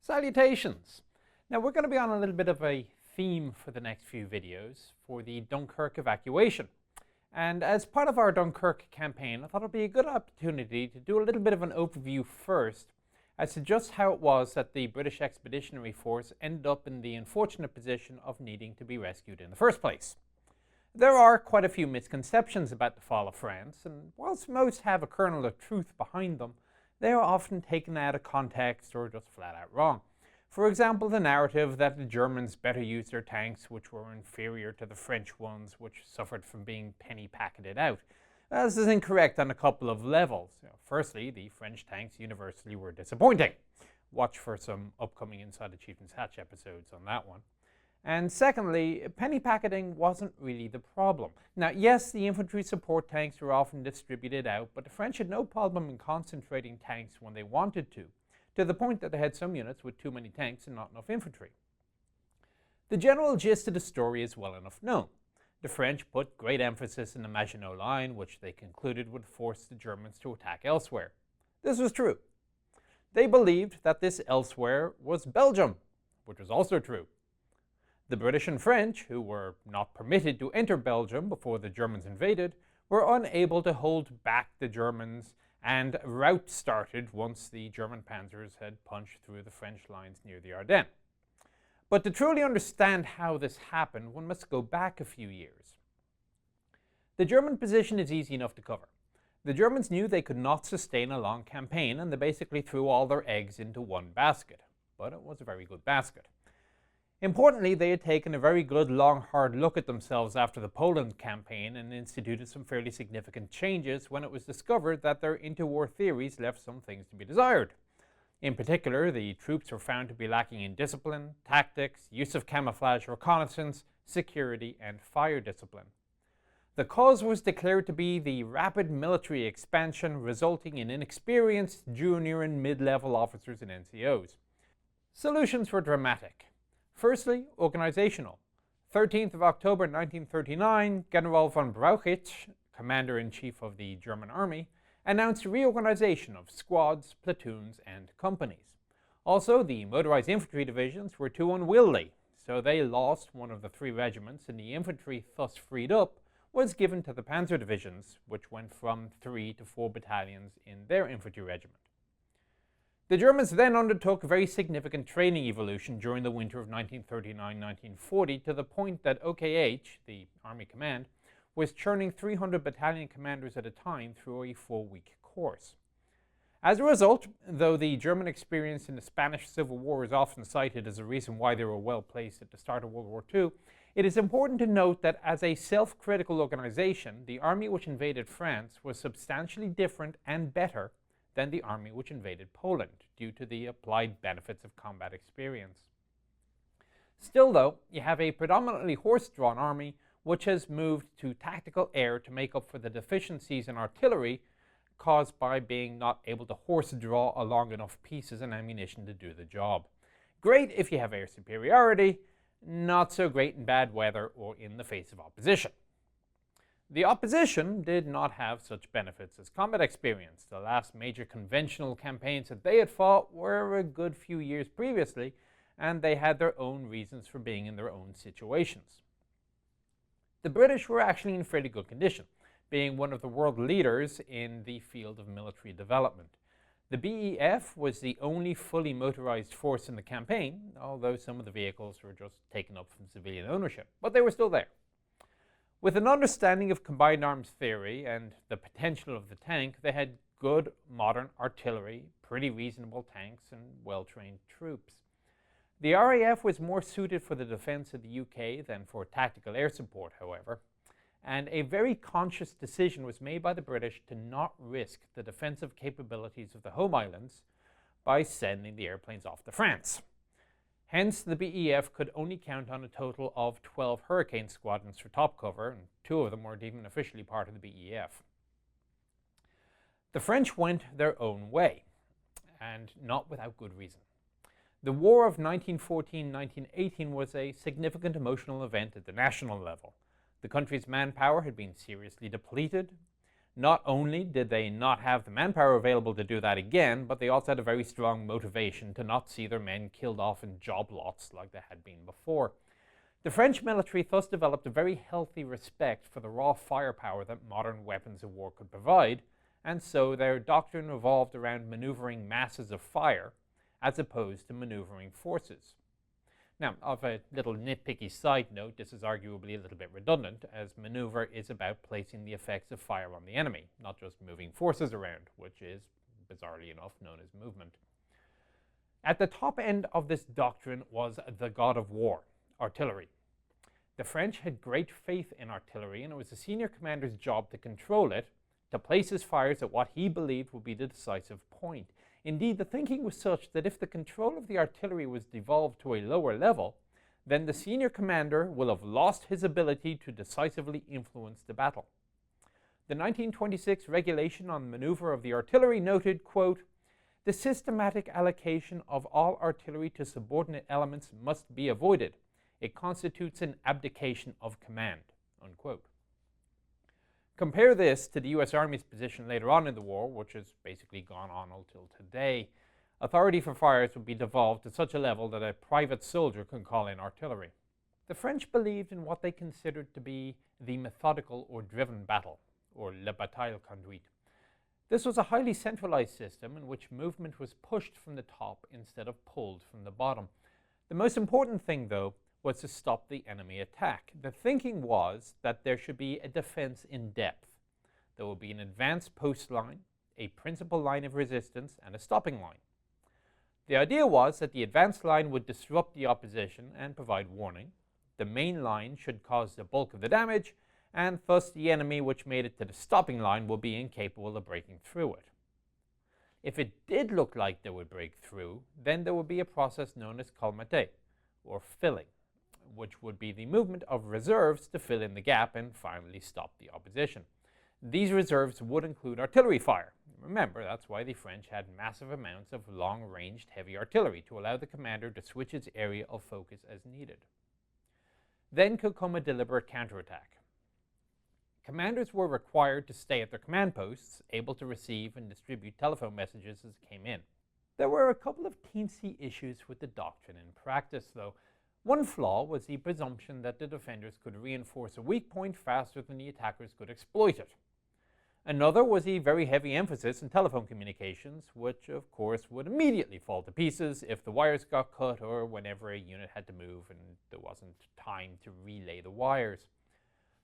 Salutations! Now we're going to be on a little bit of a theme for the next few videos for the Dunkirk evacuation. And as part of our Dunkirk campaign, I thought it would be a good opportunity to do a little bit of an overview first as to just how it was that the British Expeditionary Force ended up in the unfortunate position of needing to be rescued in the first place. There are quite a few misconceptions about the fall of France, and whilst most have a kernel of truth behind them, they are often taken out of context or just flat out wrong. For example, the narrative that the Germans better used their tanks, which were inferior to the French ones, which suffered from being penny-packeted out. This is incorrect on a couple of levels. Firstly, the French tanks universally were disappointing. Watch for some upcoming Inside the Chieftain's Hatch episodes on that one. And secondly, penny packeting wasn't really the problem. Now, yes, the infantry support tanks were often distributed out, but the French had no problem in concentrating tanks when they wanted to the point that they had some units with too many tanks and not enough infantry. The general gist of the story is well enough known. The French put great emphasis in the Maginot Line, which they concluded would force the Germans to attack elsewhere. This was true. They believed that this elsewhere was Belgium, which was also true. The British and French, who were not permitted to enter Belgium before the Germans invaded, were unable to hold back the Germans, and a rout started once the German panzers had punched through the French lines near the Ardennes. But to truly understand how this happened, one must go back a few years. The German position is easy enough to cover. The Germans knew they could not sustain a long campaign, and they basically threw all their eggs into one basket. But it was a very good basket. Importantly, they had taken a very good, long, hard look at themselves after the Poland campaign and instituted some fairly significant changes when it was discovered that their interwar theories left some things to be desired. In particular, the troops were found to be lacking in discipline, tactics, use of camouflage reconnaissance, security, and fire discipline. The cause was declared to be the rapid military expansion resulting in inexperienced junior and mid-level officers and NCOs. Solutions were dramatic. Firstly, organizational. 13th of October 1939, General von Brauchitsch, Commander-in-Chief of the German Army, announced reorganization of squads, platoons, and companies. Also, the motorized infantry divisions were too unwieldy, so they lost one of the 3 regiments, and the infantry thus freed up was given to the panzer divisions, which went from 3 to 4 battalions in their infantry regiment. The Germans then undertook a very significant training evolution during the winter of 1939-1940 to the point that OKH, the Army Command, was churning 300 battalion commanders at a time through a 4-week course. As a result, though the German experience in the Spanish Civil War is often cited as a reason why they were well placed at the start of World War II, it is important to note that as a self-critical organization, the army which invaded France was substantially different and better than the army which invaded Poland, due to the applied benefits of combat experience. Still though, you have a predominantly horse-drawn army which has moved to tactical air to make up for the deficiencies in artillery caused by being not able to horse-draw along enough pieces and ammunition to do the job. Great if you have air superiority, not so great in bad weather or in the face of opposition. The opposition did not have such benefits as combat experience. The last major conventional campaigns that they had fought were a good few years previously, and they had their own reasons for being in their own situations. The British were actually in fairly good condition, being one of the world leaders in the field of military development. The BEF was the only fully motorized force in the campaign, although some of the vehicles were just taken up from civilian ownership, but they were still there. With an understanding of combined arms theory and the potential of the tank, they had good modern artillery, pretty reasonable tanks, and well-trained troops. The RAF was more suited for the defense of the UK than for tactical air support, however, and a very conscious decision was made by the British to not risk the defensive capabilities of the home islands by sending the airplanes off to France. Hence, the BEF could only count on a total of 12 Hurricane squadrons for top cover, and 2 of them weren't even officially part of the BEF. The French went their own way, and not without good reason. The War of 1914-1918 was a significant emotional event at the national level. The country's manpower had been seriously depleted. Not only did they not have the manpower available to do that again, but they also had a very strong motivation to not see their men killed off in job lots like they had been before. The French military thus developed a very healthy respect for the raw firepower that modern weapons of war could provide, and so their doctrine revolved around maneuvering masses of fire as opposed to maneuvering forces. Now, of a little nitpicky side note, this is arguably a little bit redundant, as maneuver is about placing the effects of fire on the enemy, not just moving forces around, which is, bizarrely enough, known as movement. At the top end of this doctrine was the god of war, artillery. The French had great faith in artillery, and it was the senior commander's job to control it, to place his fires at what he believed would be the decisive point. Indeed, the thinking was such that if the control of the artillery was devolved to a lower level, then the senior commander will have lost his ability to decisively influence the battle. The 1926 regulation on maneuver of the artillery noted, quote, "The systematic allocation of all artillery to subordinate elements must be avoided. It constitutes an abdication of command," unquote. Compare this to the US Army's position later on in the war, which has basically gone on until today. Authority for fires would be devolved to such a level that a private soldier could call in artillery. The French believed in what they considered to be the methodical or driven battle, or la bataille conduite. This was a highly centralized system in which movement was pushed from the top instead of pulled from the bottom. The most important thing, though, was to stop the enemy attack. The thinking was that there should be a defense in depth. There would be an advanced post line, a principal line of resistance, and a stopping line. The idea was that the advanced line would disrupt the opposition and provide warning. The main line should cause the bulk of the damage, and thus the enemy which made it to the stopping line will be incapable of breaking through it. If it did look like they would break through, then there would be a process known as colmater, or filling, which would be the movement of reserves to fill in the gap and finally stop the opposition. These reserves would include artillery fire. Remember, that's why the French had massive amounts of long-ranged heavy artillery to allow the commander to switch its area of focus as needed. Then could come a deliberate counterattack. Commanders were required to stay at their command posts, able to receive and distribute telephone messages as they came in. There were a couple of teensy issues with the doctrine in practice, though. One flaw was the presumption that the defenders could reinforce a weak point faster than the attackers could exploit it. Another was the very heavy emphasis on telephone communications, which of course would immediately fall to pieces if the wires got cut or whenever a unit had to move and there wasn't time to relay the wires.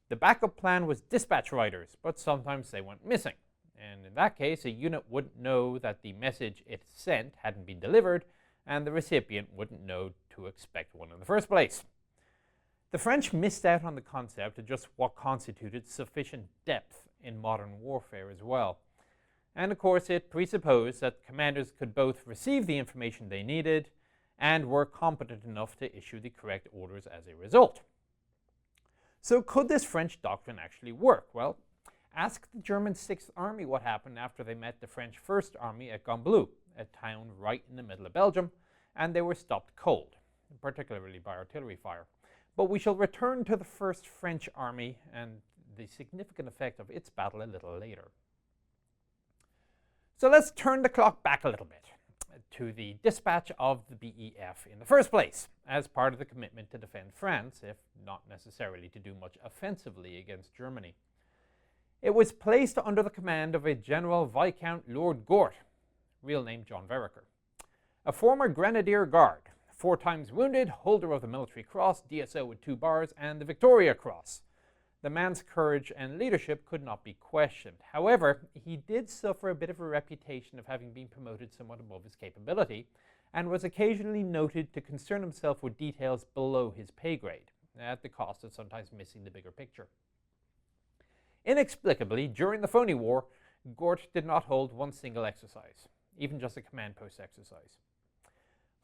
The backup plan was dispatch riders, but sometimes they went missing, and in that case a unit wouldn't know that the message it sent hadn't been delivered, and the recipient wouldn't know to expect one in the first place. The French missed out on the concept of just what constituted sufficient depth in modern warfare as well. And of course it presupposed that commanders could both receive the information they needed and were competent enough to issue the correct orders as a result. So could this French doctrine actually work? Well, ask the German 6th Army what happened after they met the French 1st Army at Gambloux, a town right in the middle of Belgium, and they were stopped cold, particularly by artillery fire. But we shall return to the First French Army and the significant effect of its battle a little later. So let's turn the clock back a little bit to the dispatch of the BEF in the first place, as part of the commitment to defend France, if not necessarily to do much offensively against Germany. It was placed under the command of a General Viscount Lord Gort, real name John Vereker, a former Grenadier Guard, 4 times wounded, holder of the Military Cross, DSO with 2 bars, and the Victoria Cross. The man's courage and leadership could not be questioned. However, he did suffer a bit of a reputation of having been promoted somewhat above his capability, and was occasionally noted to concern himself with details below his pay grade, at the cost of sometimes missing the bigger picture. Inexplicably, during the Phoney War, Gort did not hold one single exercise, even just a command post exercise.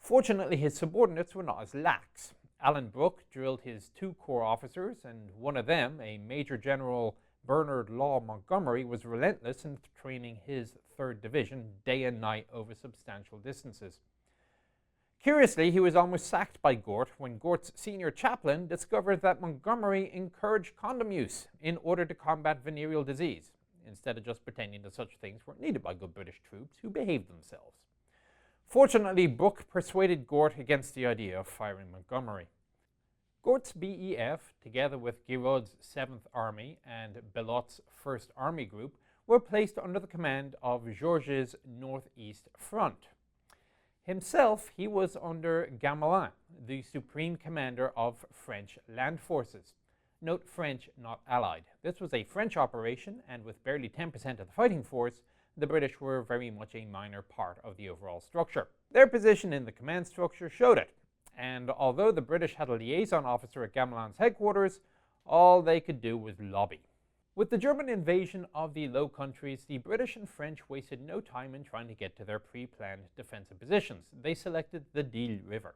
Fortunately, his subordinates were not as lax. Alan Brooke drilled his 2 corps officers, and one of them, a Major General Bernard Law Montgomery, was relentless in training his 3rd Division day and night over substantial distances. Curiously, he was almost sacked by Gort when Gort's senior chaplain discovered that Montgomery encouraged condom use in order to combat venereal disease. instead of just pretending that such things weren't needed by good British troops who behaved themselves. Fortunately, Brooke persuaded Gort against the idea of firing Montgomery. Gort's BEF, together with Giraud's 7th Army and Bellot's 1st Army Group, were placed under the command of Georges' northeast front. Himself, he was under Gamelin, the supreme commander of French land forces. Note French, not Allied. This was a French operation, and with barely 10% of the fighting force, the British were very much a minor part of the overall structure. Their position in the command structure showed it, and although the British had a liaison officer at Gamelin's headquarters, all they could do was lobby. With the German invasion of the Low Countries, the British and French wasted no time in trying to get to their pre-planned defensive positions. They selected the Dyle River.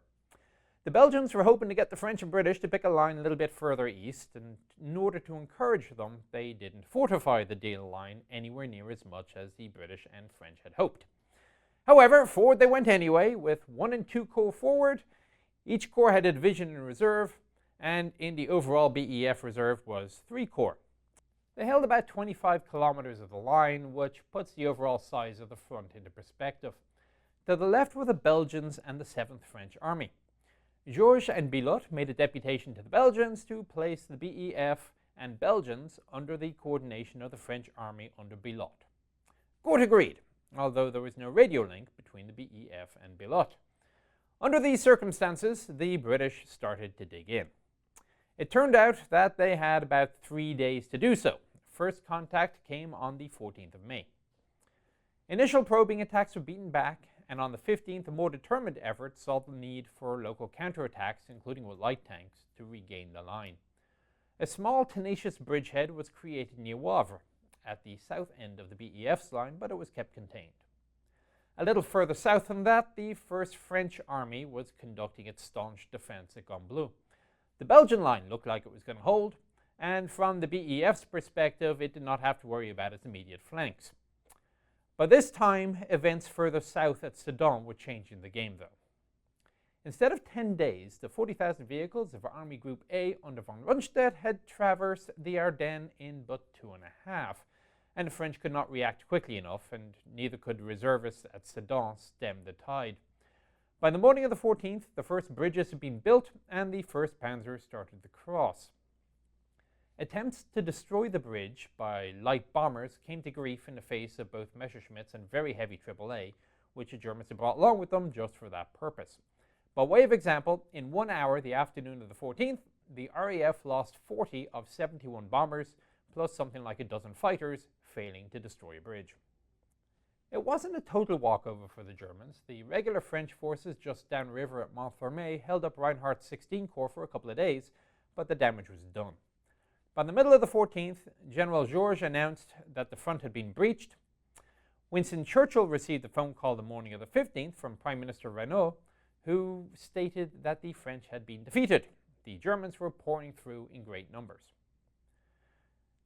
The Belgians were hoping to get the French and British to pick a line a little bit further east, and in order to encourage them, they didn't fortify the Dyle line anywhere near as much as the British and French had hoped. However, forward they went anyway, with 1 and 2 corps forward. Each corps had a division in reserve, and in the overall BEF reserve was 3 corps. They held about 25 kilometers of the line, which puts the overall size of the front into perspective. To the left were the Belgians and the 7th French Army. Georges and Bellot made a deputation to the Belgians to place the BEF and Belgians under the coordination of the French army under Bellot. Gort agreed, although there was no radio link between the BEF and Bellot. Under these circumstances, the British started to dig in. It turned out that they had about 3 days to do so. First contact came on the 14th of May. Initial probing attacks were beaten back, and on the 15th, a more determined effort saw the need for local counterattacks, including with light tanks, to regain the line. A small, tenacious bridgehead was created near Wavre, at the south end of the BEF's line, but it was kept contained. A little further south than that, the 1st French Army was conducting its staunch defense at Gambloux. The Belgian line looked like it was going to hold, and from the BEF's perspective, it did not have to worry about its immediate flanks. By this time, events further south at Sedan were changing the game, though. Instead of 10 days, the 40,000 vehicles of Army Group A under von Rundstedt had traversed the Ardennes in but 2.5, and the French could not react quickly enough, and neither could reservists at Sedan stem the tide. By the morning of the 14th, the first bridges had been built, and the 1st Panzer started to cross. Attempts to destroy the bridge by light bombers came to grief in the face of both Messerschmitts and very heavy AAA, which the Germans had brought along with them just for that purpose. By way of example, in 1 hour, the afternoon of the 14th, the RAF lost 40 of 71 bombers, plus something like a dozen fighters, failing to destroy a bridge. It wasn't a total walkover for the Germans. The regular French forces just downriver at Montfermeil held up Reinhardt's 16 Corps for a couple of days, but the damage was done. By the middle of the 14th, General Georges announced that the front had been breached. Winston Churchill received a phone call the morning of the 15th from Prime Minister Reynaud, who stated that the French had been defeated. The Germans were pouring through in great numbers.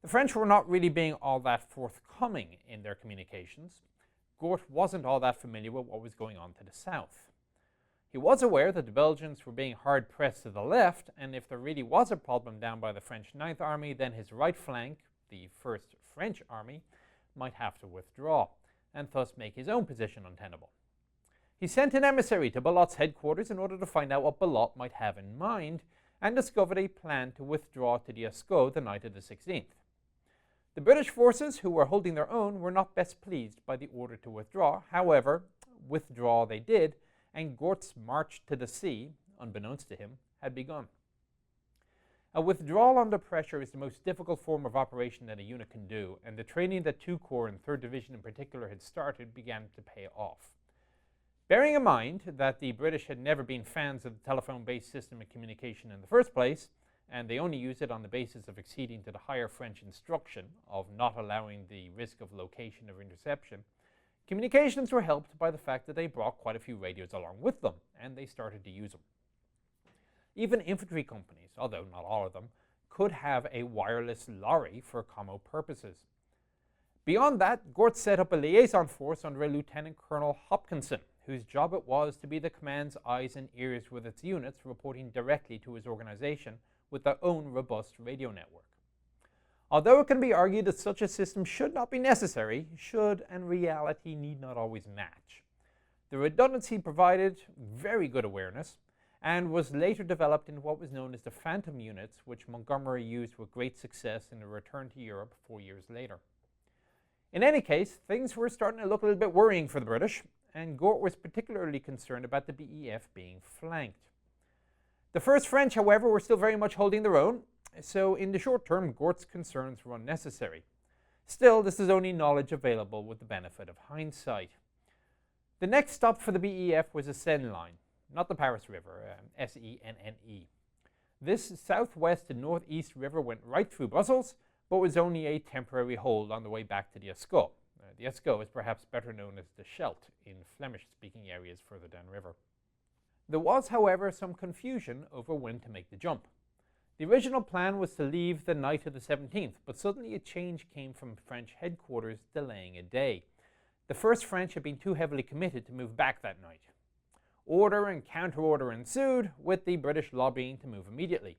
The French were not really being all that forthcoming in their communications. Gort wasn't all that familiar with what was going on to the south. He was aware that the Belgians were being hard-pressed to the left, and if there really was a problem down by the French 9th Army, then his right flank, the 1st French Army, might have to withdraw, and thus make his own position untenable. He sent an emissary to Bellot's headquarters in order to find out what Bellot might have in mind, and discovered a plan to withdraw to the Escaut the night of the 16th. The British forces, who were holding their own, were not best pleased by the order to withdraw. However, withdraw they did, and Gort's march to the sea, unbeknownst to him, had begun. A withdrawal under pressure is the most difficult form of operation that a unit can do, and the training that 2 Corps and 3rd Division in particular had started began to pay off. Bearing in mind that the British had never been fans of the telephone-based system of communication in the first place, and they only used it on the basis of acceding to the higher French instruction of not allowing the risk of location or interception, communications were helped by the fact that they brought quite a few radios along with them, and they started to use them. Even infantry companies, although not all of them, could have a wireless lorry for commo purposes. Beyond that, Gort set up a liaison force under a Lieutenant Colonel Hopkinson, whose job it was to be the command's eyes and ears with its units, reporting directly to his organization with their own robust radio network. Although it can be argued that such a system should not be necessary, should and reality need not always match. The redundancy provided very good awareness and was later developed in what was known as the Phantom units, which Montgomery used with great success in a return to Europe 4 years later. In any case, things were starting to look a little bit worrying for the British, and Gort was particularly concerned about the BEF being flanked. The First French, however, were still very much holding their own, so in the short term, Gort's concerns were unnecessary. Still, this is only knowledge available with the benefit of hindsight. The next stop for the BEF was the Seine line, not the Paris River, Senne. This southwest to northeast river went right through Brussels, but was only a temporary hold on the way back to the Escaut. The Escaut is perhaps better known as the Scheldt in Flemish-speaking areas further downriver. There was, however, some confusion over when to make the jump. The original plan was to leave the night of the 17th, but suddenly a change came from French headquarters delaying a day. The First French had been too heavily committed to move back that night. Order and counter-order ensued, with the British lobbying to move immediately.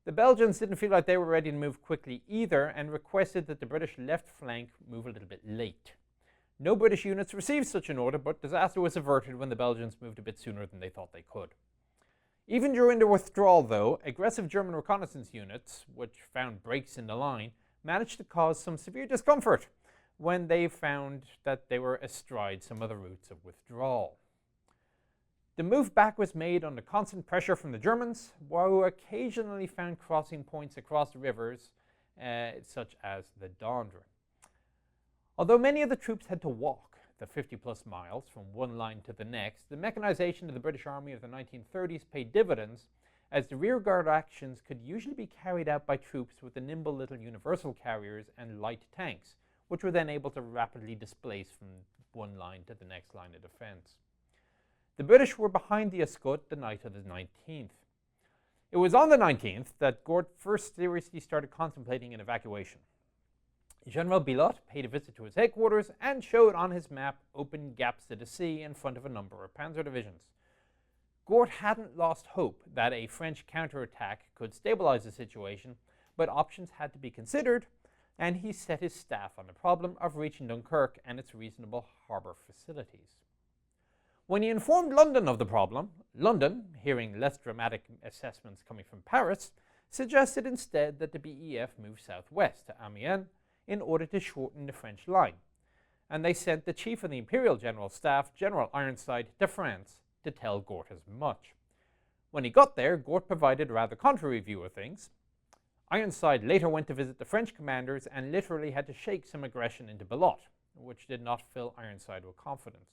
The Belgians didn't feel like they were ready to move quickly either and requested that the British left flank move a little bit late. No British units received such an order, but disaster was averted when the Belgians moved a bit sooner than they thought they could. Even during the withdrawal, though, aggressive German reconnaissance units, which found breaks in the line, managed to cause some severe discomfort when they found that they were astride some of the routes of withdrawal. The move back was made under constant pressure from the Germans, who occasionally found crossing points across the rivers, such as the Dondre. Although many of the troops had to walk the 50-plus miles from one line to the next, the mechanization of the British Army of the 1930s paid dividends, as the rearguard actions could usually be carried out by troops with the nimble little universal carriers and light tanks, which were then able to rapidly displace from one line to the next line of defense. The British were behind the Escaut the night of the 19th. It was on the 19th that Gort first seriously started contemplating an evacuation. General Bilot paid a visit to his headquarters and showed on his map open gaps to the sea in front of a number of panzer divisions. Gort hadn't lost hope that a French counterattack could stabilize the situation, but options had to be considered, and he set his staff on the problem of reaching Dunkirk and its reasonable harbour facilities. When he informed London of the problem, London, hearing less dramatic assessments coming from Paris, suggested instead that the BEF move southwest to Amiens in order to shorten the French line, and they sent the chief of the Imperial General Staff, General Ironside, to France to tell Gort as much. When he got there, Gort provided a rather contrary view of things. Ironside later went to visit the French commanders and literally had to shake some aggression into Bilot, which did not fill Ironside with confidence.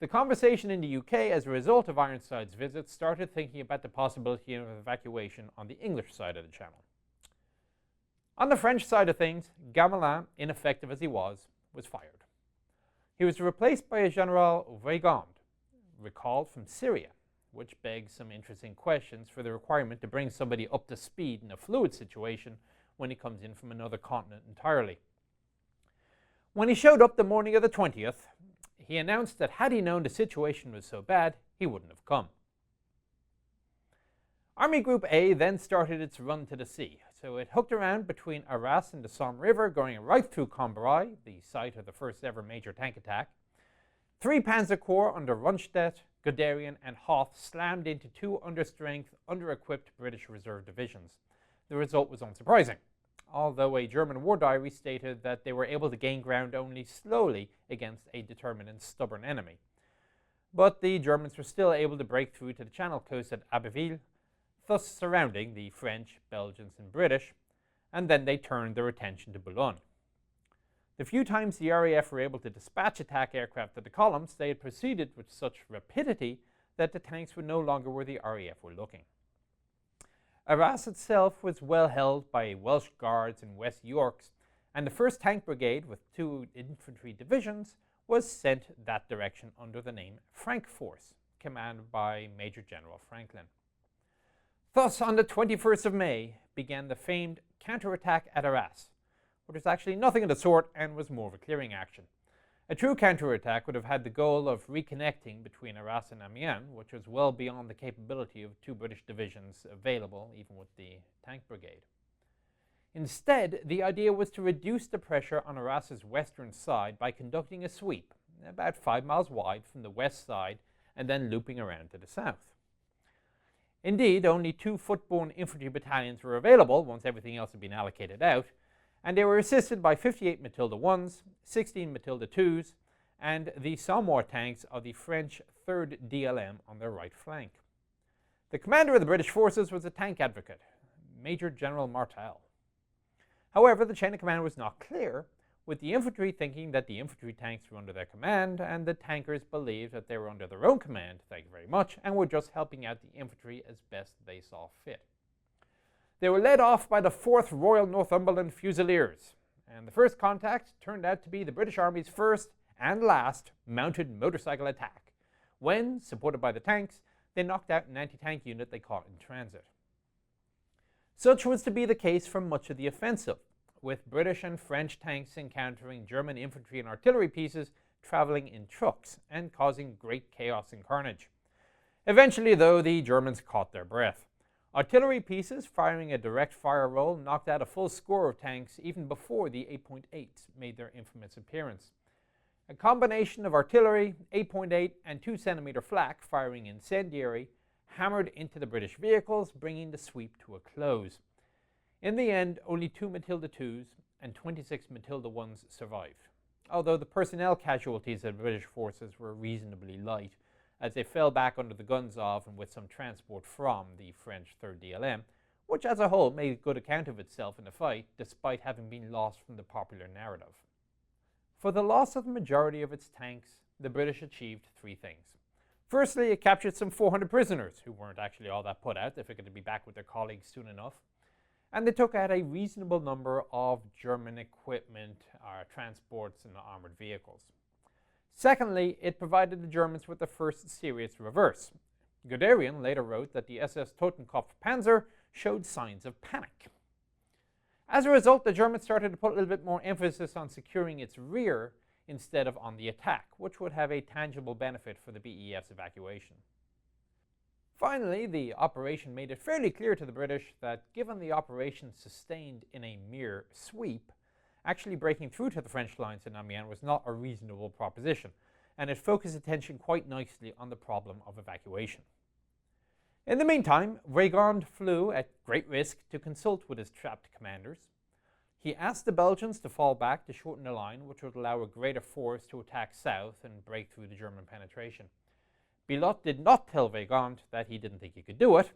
The conversation in the UK, as a result of Ironside's visit, started thinking about the possibility of evacuation on the English side of the Channel. On the French side of things, Gamelin, ineffective as he was fired. He was replaced by a General Weygand, recalled from Syria, which begs some interesting questions for the requirement to bring somebody up to speed in a fluid situation when he comes in from another continent entirely. When he showed up the morning of the 20th, he announced that had he known the situation was so bad, he wouldn't have come. Army Group A then started its run to the sea, so it hooked around between Arras and the Somme River, going right through Cambrai, the site of the first ever major tank attack. 3 Panzer Corps under Rundstedt, Guderian, and Hoth slammed into 2 understrength, under-equipped British reserve divisions. The result was unsurprising, although a German war diary stated that they were able to gain ground only slowly against a determined and stubborn enemy. But the Germans were still able to break through to the Channel coast at Abbeville, thus surrounding the French, Belgians, and British, and then they turned their attention to Boulogne. The few times the RAF were able to dispatch attack aircraft to the columns, they had proceeded with such rapidity that the tanks were no longer where the RAF were looking. Arras itself was well held by Welsh Guards and West Yorks, and the 1st Tank Brigade, with 2 infantry divisions, was sent that direction under the name Frank Force, commanded by Major General Franklin. Thus, on the 21st of May, began the famed counterattack at Arras, which was actually nothing of the sort and was more of a clearing action. A true counterattack would have had the goal of reconnecting between Arras and Amiens, which was well beyond the capability of 2 British divisions available, even with the tank brigade. Instead, the idea was to reduce the pressure on Arras's western side by conducting a sweep, about 5 miles wide from the west side and then looping around to the south. Indeed, only 2 foot-borne infantry battalions were available once everything else had been allocated out, and they were assisted by 58 Matilda 1s, 16 Matilda 2s, and the Samoa tanks of the French 3rd DLM on their right flank. The commander of the British forces was a tank advocate, Major General Martel. However, the chain of command was not clear, with the infantry thinking that the infantry tanks were under their command, and the tankers believed that they were under their own command, thank you very much, and were just helping out the infantry as best they saw fit. They were led off by the 4th Royal Northumberland Fusiliers, and the first contact turned out to be the British Army's first and last mounted motorcycle attack, when, supported by the tanks, they knocked out an anti-tank unit they caught in transit. Such was to be the case for much of the offensive, with British and French tanks encountering German infantry and artillery pieces traveling in trucks and causing great chaos and carnage. Eventually, though, the Germans caught their breath. Artillery pieces firing a direct fire roll knocked out a full score of tanks even before the 8.8s made their infamous appearance. A combination of artillery, 8.8 and 2 cm flak firing incendiary hammered into the British vehicles, bringing the sweep to a close. In the end, only 2 Matilda 2s and 26 Matilda 1s survived, although the personnel casualties of the British forces were reasonably light, as they fell back under the guns of and with some transport from the French 3rd DLM, which as a whole made a good account of itself in the fight, despite having been lost from the popular narrative. For the loss of the majority of its tanks, the British achieved 3 things. Firstly, it captured some 400 prisoners, who weren't actually all that put out. They figured to be back with their colleagues soon enough. And they took out a reasonable number of German equipment, transports, and armored vehicles. Secondly, it provided the Germans with the first serious reverse. Guderian later wrote that the SS Totenkopf Panzer showed signs of panic. As a result, the Germans started to put a little bit more emphasis on securing its rear instead of on the attack, which would have a tangible benefit for the BEF's evacuation. Finally, the operation made it fairly clear to the British that given the operation sustained in a mere sweep, actually breaking through to the French lines in Amiens was not a reasonable proposition, and it focused attention quite nicely on the problem of evacuation. In the meantime, Weygand flew at great risk to consult with his trapped commanders. He asked the Belgians to fall back to shorten the line, which would allow a greater force to attack south and break through the German penetration. Billotte did not tell Weygand that he didn't think he could do it,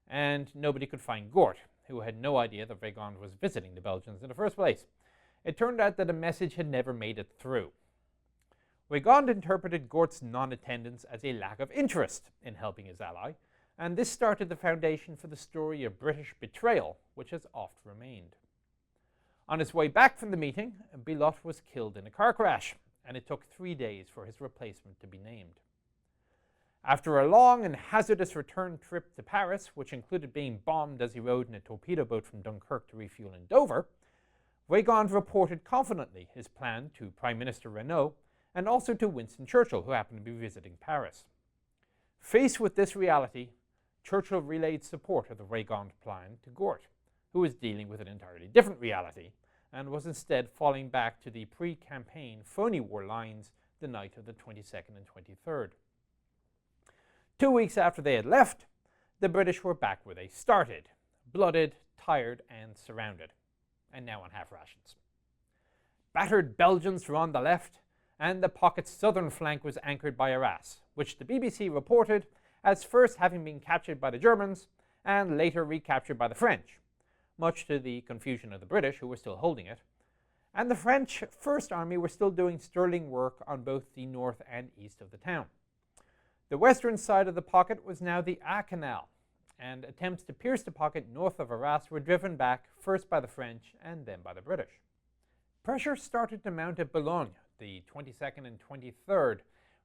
and nobody could find Gort, who had no idea that Weygand was visiting the Belgians in the first place. It turned out that the message had never made it through. Weygand interpreted Gort's non-attendance as a lack of interest in helping his ally, and this started the foundation for the story of British betrayal, which has oft remained. On his way back from the meeting, Billotte was killed in a car crash, and it took 3 days for his replacement to be named. After a long and hazardous return trip to Paris, which included being bombed as he rode in a torpedo boat from Dunkirk to refuel in Dover, Weygand reported confidently his plan to Prime Minister Renault and also to Winston Churchill, who happened to be visiting Paris. Faced with this reality, Churchill relayed support of the Weygand plan to Gort, who was dealing with an entirely different reality and was instead falling back to the pre-campaign phony war lines the night of the 22nd and 23rd. 2 weeks after they had left, the British were back where they started, blooded, tired, and surrounded, and now on half rations. Battered Belgians were on the left, and the pocket's southern flank was anchored by Arras, which the BBC reported as first having been captured by the Germans and later recaptured by the French, much to the confusion of the British, who were still holding it. And the French First Army were still doing sterling work on both the north and east of the town. The western side of the pocket was now the A Canal, and attempts to pierce the pocket north of Arras were driven back first by the French and then by the British. Pressure started to mount at Boulogne, the 22nd and 23rd,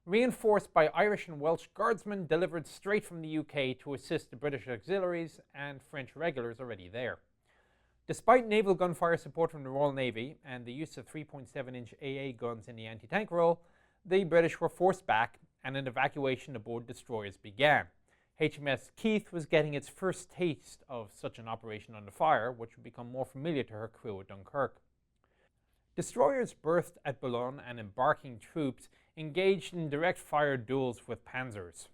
reinforced by Irish and Welsh guardsmen delivered straight from the UK to assist the British auxiliaries and French regulars already there. Despite naval gunfire support from the Royal Navy and the use of 3.7-inch AA guns in the anti-tank role, the British were forced back and an evacuation aboard destroyers began, HMS Keith was getting its first taste of such an operation under fire, which would become more familiar to her crew at Dunkirk. Destroyers berthed at Boulogne and embarking troops engaged in direct fire duels with panzers.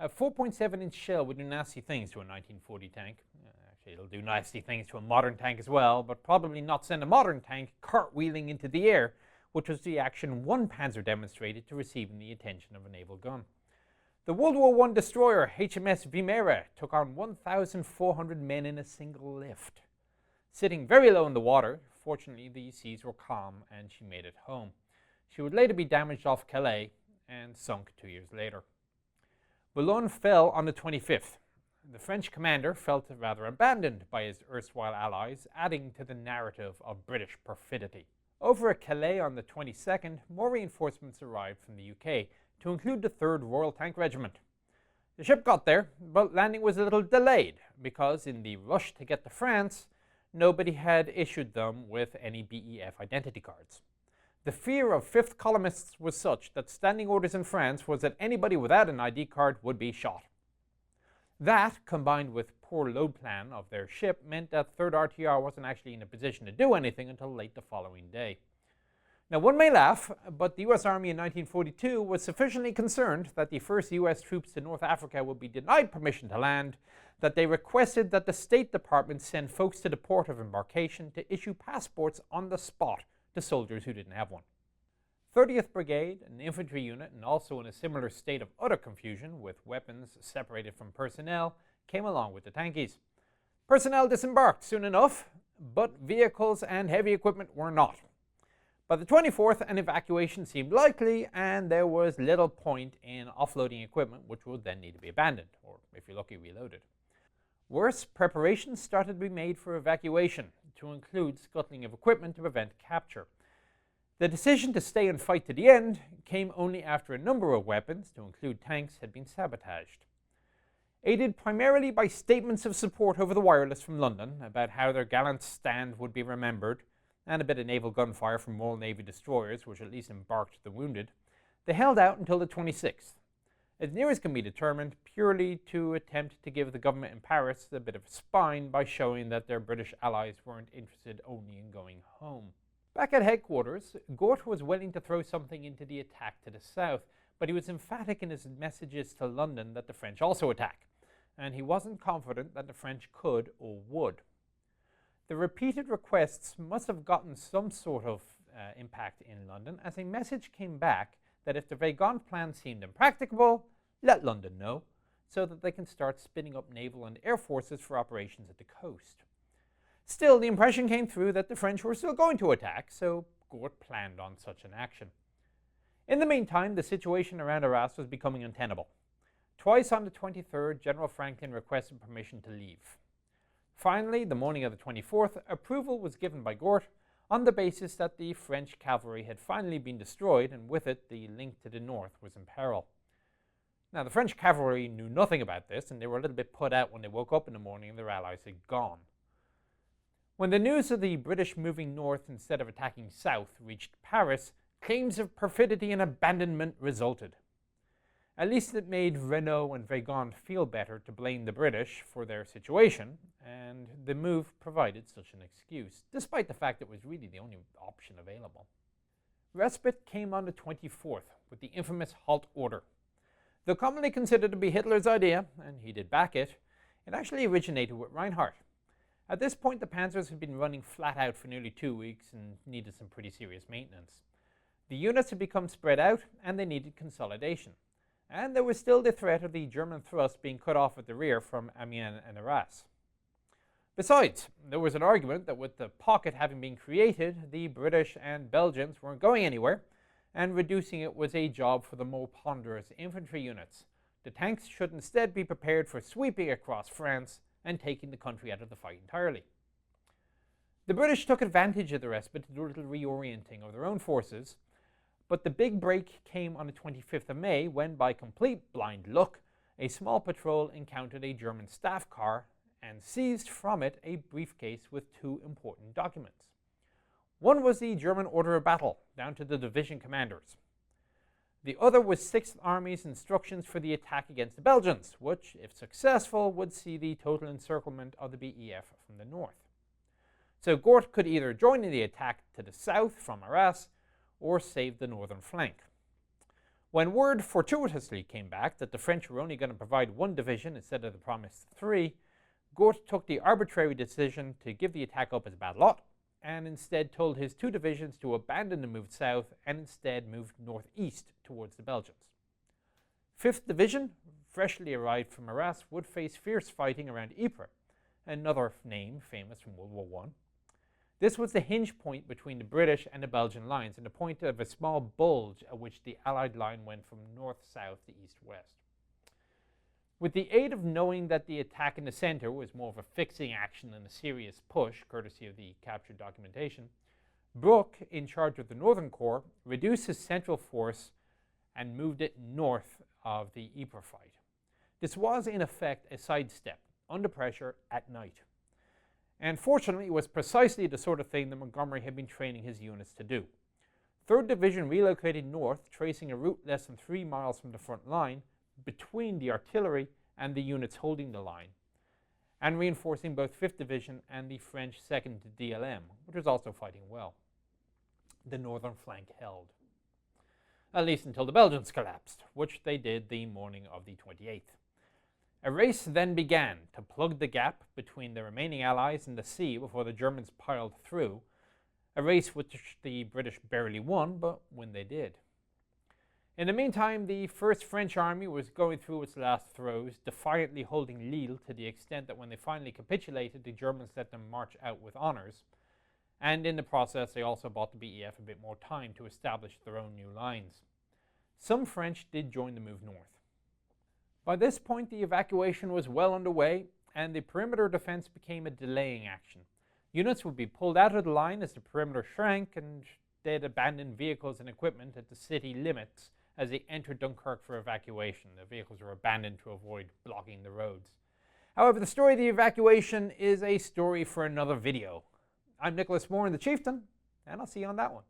A 4.7-inch shell would do nasty things to a 1940 tank. Actually, it'll do nasty things to a modern tank as well, but probably not send a modern tank cartwheeling into the air, which was the action one panzer demonstrated to receiving the attention of a naval gun. The World War I destroyer HMS Wimmera took on 1,400 men in a single lift. Sitting very low in the water, fortunately the seas were calm and she made it home. She would later be damaged off Calais and sunk 2 years later. Boulogne fell on the 25th. The French commander felt rather abandoned by his erstwhile allies, adding to the narrative of British perfidy. Over at Calais on the 22nd, more reinforcements arrived from the UK, to include the 3rd Royal Tank Regiment. The ship got there, but landing was a little delayed, because in the rush to get to France, nobody had issued them with any BEF identity cards. The fear of 5th columnists was such that standing orders in France was that anybody without an ID card would be shot. That, combined with poor load plan of their ship, meant that 3rd RTR wasn't actually in a position to do anything until late the following day. Now, one may laugh, but the US Army in 1942 was sufficiently concerned that the first US troops to North Africa would be denied permission to land, that they requested that the State Department send folks to the port of embarkation to issue passports on the spot to soldiers who didn't have one. 30th Brigade, an infantry unit and also in a similar state of utter confusion with weapons separated from personnel, came along with the tankies. Personnel disembarked soon enough, but vehicles and heavy equipment were not. By the 24th, an evacuation seemed likely, and there was little point in offloading equipment which would then need to be abandoned, or if you're lucky, reloaded. Worse, preparations started to be made for evacuation, to include scuttling of equipment to prevent capture. The decision to stay and fight to the end came only after a number of weapons, to include tanks, had been sabotaged. Aided primarily by statements of support over the wireless from London about how their gallant stand would be remembered, and a bit of naval gunfire from Royal Navy destroyers, which at least embarked the wounded, they held out until the 26th, as near as can be determined, purely to attempt to give the government in Paris a bit of a spine by showing that their British allies weren't interested only in going home. Back at headquarters, Gort was willing to throw something into the attack to the south, but he was emphatic in his messages to London that the French also attack, and he wasn't confident that the French could or would. The repeated requests must have gotten some sort of impact in London, as a message came back that if the Weygand plan seemed impracticable, let London know, so that they can start spinning up naval and air forces for operations at the coast. Still, the impression came through that the French were still going to attack, so Gort planned on such an action. In the meantime, the situation around Arras was becoming untenable. Twice on the 23rd, General Franklin requested permission to leave. Finally, the morning of the 24th, approval was given by Gort on the basis that the French cavalry had finally been destroyed, and with it the link to the north was in peril. Now, the French cavalry knew nothing about this, and they were a little bit put out when they woke up in the morning and their allies had gone. When the news of the British moving north instead of attacking south reached Paris, claims of perfidy and abandonment resulted. At least it made Renault and Weygand feel better to blame the British for their situation, and the move provided such an excuse, despite the fact it was really the only option available. Respite came on the 24th with the infamous halt order. Though commonly considered to be Hitler's idea, and he did back it, it actually originated with Reinhardt. At this point, the panzers had been running flat out for nearly 2 weeks and needed some pretty serious maintenance. The units had become spread out, and they needed consolidation. And there was still the threat of the German thrust being cut off at the rear from Amiens and Arras. Besides, there was an argument that with the pocket having been created, the British and Belgians weren't going anywhere, and reducing it was a job for the more ponderous infantry units. The tanks should instead be prepared for sweeping across France and taking the country out of the fight entirely. The British took advantage of the respite to do a little reorienting of their own forces, but the big break came on the 25th of May when, by complete blind luck, a small patrol encountered a German staff car and seized from it a briefcase with 2 important documents. One was the German order of battle, down to the division commanders. The other was 6th Army's instructions for the attack against the Belgians, which, if successful, would see the total encirclement of the BEF from the north. So Gort could either join in the attack to the south from Arras or save the northern flank. When word fortuitously came back that the French were only going to provide 1 division instead of the promised 3, Gort took the arbitrary decision to give the attack up as bad luck, and instead told his 2 divisions to abandon the move south and instead move northeast towards the Belgians. 5th Division, freshly arrived from Arras, would face fierce fighting around Ypres, another name famous from World War I. This was the hinge point between the British and the Belgian lines, and the point of a small bulge at which the Allied line went from north-south to east-west. With the aid of knowing that the attack in the centre was more of a fixing action than a serious push, courtesy of the captured documentation, Brooke, in charge of the Northern Corps, reduced his central force and moved it north of the Ypres fight. This was, in effect, a sidestep, under pressure at night. And fortunately, it was precisely the sort of thing that Montgomery had been training his units to do. 3rd Division relocated north, tracing a route less than 3 miles from the front line, between the artillery and the units holding the line, and reinforcing both 5th Division and the French 2nd DLM, which was also fighting well. The northern flank held, at least until the Belgians collapsed, which they did the morning of the 28th. A race then began to plug the gap between the remaining Allies and the sea before the Germans piled through, a race which the British barely won, but when they did. In the meantime, the 1st French Army was going through its last throes, defiantly holding Lille to the extent that when they finally capitulated, the Germans let them march out with honours, and in the process they also bought the BEF a bit more time to establish their own new lines. Some French did join the move north. By this point, the evacuation was well underway, and the perimeter defense became a delaying action. Units would be pulled out of the line as the perimeter shrank, and they'd abandon vehicles and equipment at the city limits as they entered Dunkirk for evacuation. The vehicles were abandoned to avoid blocking the roads. However, the story of the evacuation is a story for another video. I'm Nicholas Moran, the Chieftain, and I'll see you on that one.